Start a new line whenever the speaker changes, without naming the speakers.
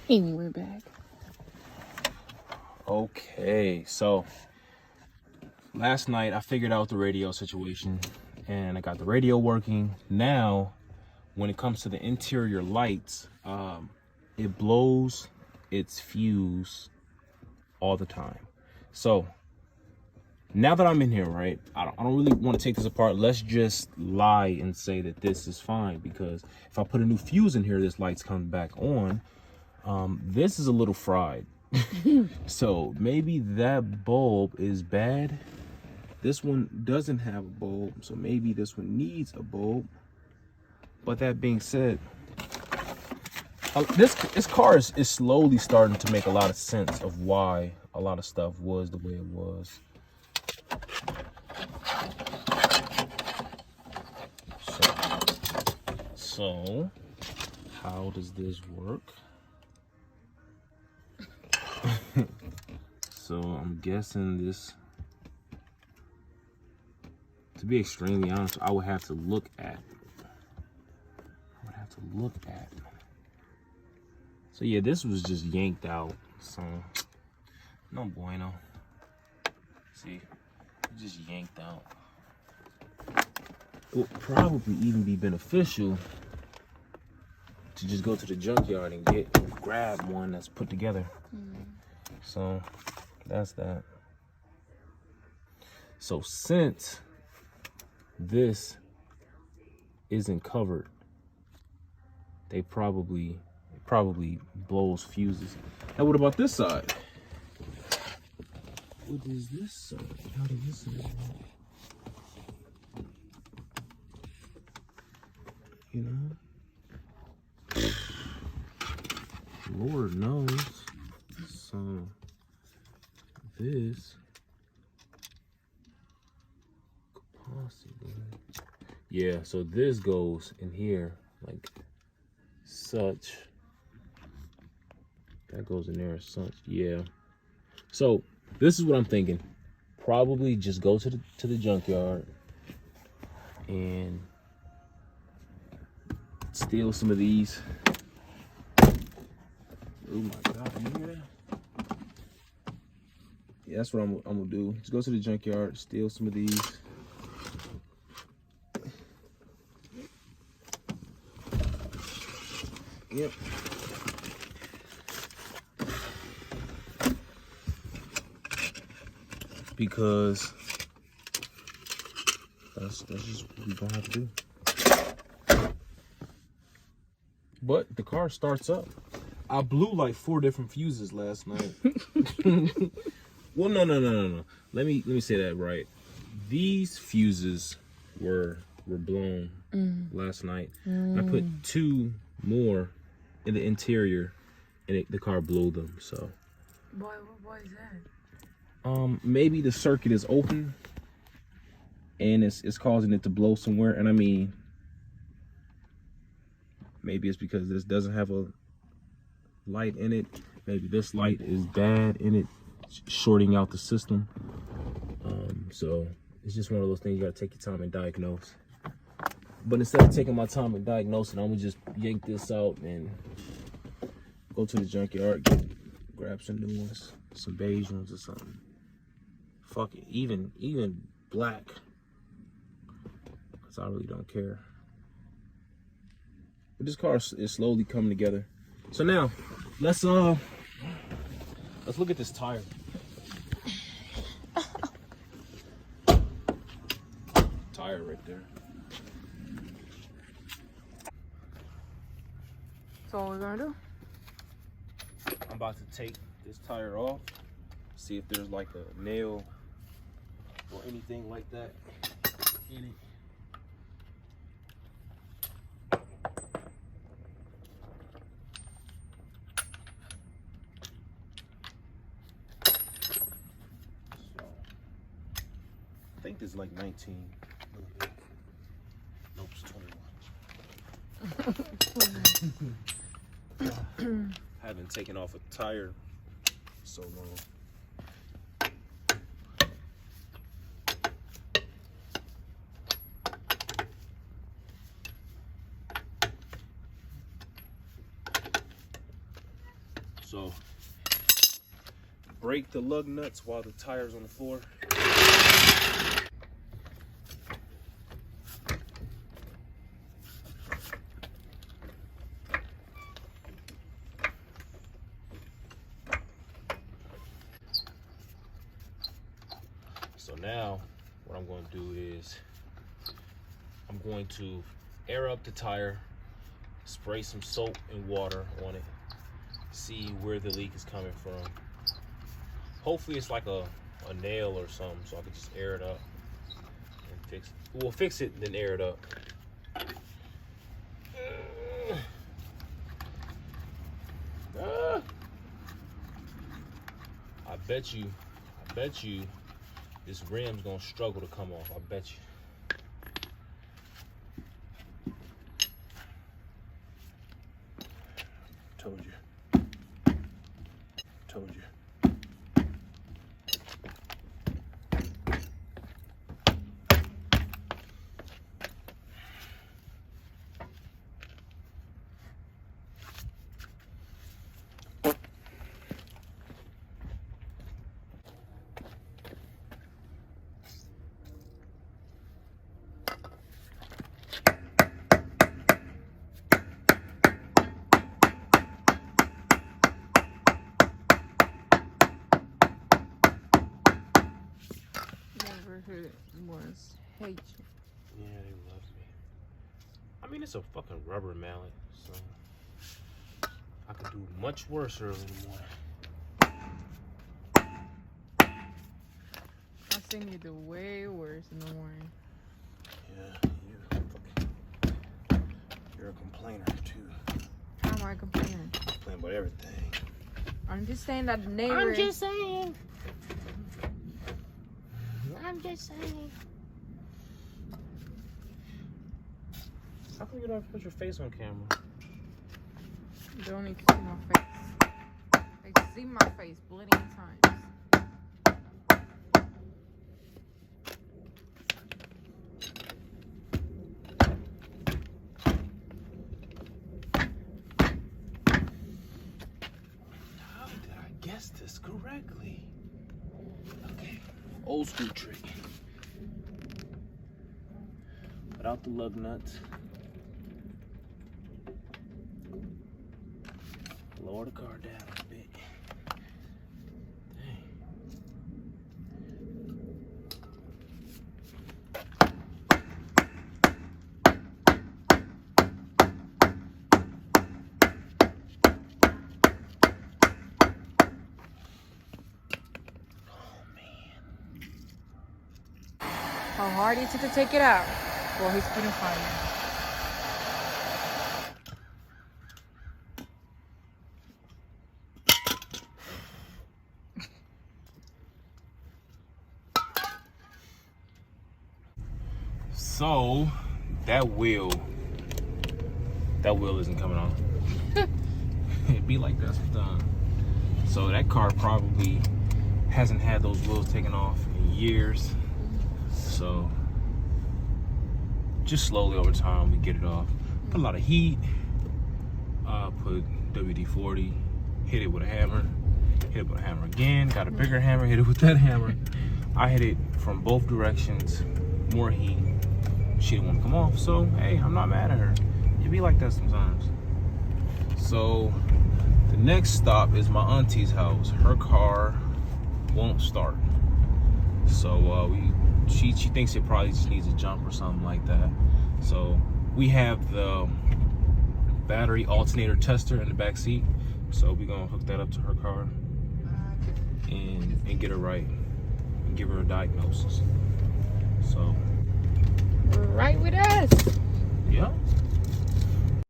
And you went back.
Okay, so last night I figured out the radio situation and I got the radio working. Now, when it comes to the interior lights, it blows its fuse all the time. So now that I'm in here, right, I don't really want to take this apart. Let's just lie and say that this is fine, because if I put a new fuse in here, this light's coming back on. This is a little fried. So maybe that bulb is bad. This one doesn't have a bulb, so maybe this one needs a bulb. But that being said, this car is slowly starting to make a lot of sense of why a lot of stuff was the way it was. So how does this work? So I'm guessing this, to be extremely honest, I would have to look at. So yeah, this was just yanked out. So no bueno. See, just yanked out. It would probably even be beneficial to just go to the junkyard and grab one that's put together. So that's that. So since this isn't covered, it probably blows fuses. Now what about this side? What is this side? How does this side work? You know? Lord knows. So this could possibly, yeah, so this goes in here like such. That goes in there as such. Yeah. So this is what I'm thinking. Probably just go to the junkyard and steal some of these. Oh my God, you hear that? Yeah, that's what I'm gonna do. Just go to the junkyard, steal some of these. Yep. Because that's just what we're gonna have to do. But the car starts up. I blew like 4 different fuses last night. Well, no. Let me say that right. These fuses were blown last night. I put 2 more in the interior, and the car blew them. So.
Why is that?
Maybe the circuit is open, and it's causing it to blow somewhere. And I mean, maybe it's because this doesn't have a light in it. Maybe this light is bad in it, shorting out the system. So it's just one of those things you gotta take your time and diagnose. But instead of taking my time and diagnosing, I'm gonna just yank this out and go to the junkyard, grab some new ones, some beige ones or something. Fuck it, even black, because I really don't care. But this car is slowly coming together. So now let's look at this tire. Tire right there.
So what we're gonna do?
I'm about to take this tire off, see if there's like a nail or anything like that in it. I think it's like 19. Nope, it's 21. I haven't taken off a tire so long. So break the lug nuts while the tire's on the floor. So now what I'm going to do is I'm going to air up the tire, spray some soap and water on it, see where the leak is coming from. Hopefully it's like a nail or something, so I can just air it up and fix it. We'll fix it, then air it up. I bet you this rim's gonna struggle to come off. I bet you. Told you.
Was hate you.
Yeah, they love me. I mean, it's a fucking rubber mallet, so I could do much worse early in the morning.
I've seen you do way worse in the morning.
Yeah, you're a complainer too.
How am I complaining?
Complain about everything.
I'm just saying that the neighbor.
I'm just saying.
How come you don't put your face on camera?
You don't need to see my face. They see my face plenty of times.
How did I guess this correctly? Okay, old school trick. Put out the lug nuts. Lower the car down a bit. Dang.
How hard is it to take it out? Well, he's putting fire.
So that wheel isn't coming on. It'd be like that sometimes. So that car probably hasn't had those wheels taken off in years. So just slowly over time we get it off. Put a lot of heat. Put WD-40. Hit it with a hammer. Hit it with a hammer again. Got a bigger hammer. Hit it with that hammer. I hit it from both directions. More heat. She didn't want to come off. So hey, I'm not mad at her. It be like that sometimes. So the next stop is my auntie's house. Her car won't start. So she thinks it probably just needs a jump or something like that. So we have the battery alternator tester in the back seat. So we're gonna hook that up to her car and get her right and give her a diagnosis. So
Right with us.
yeah.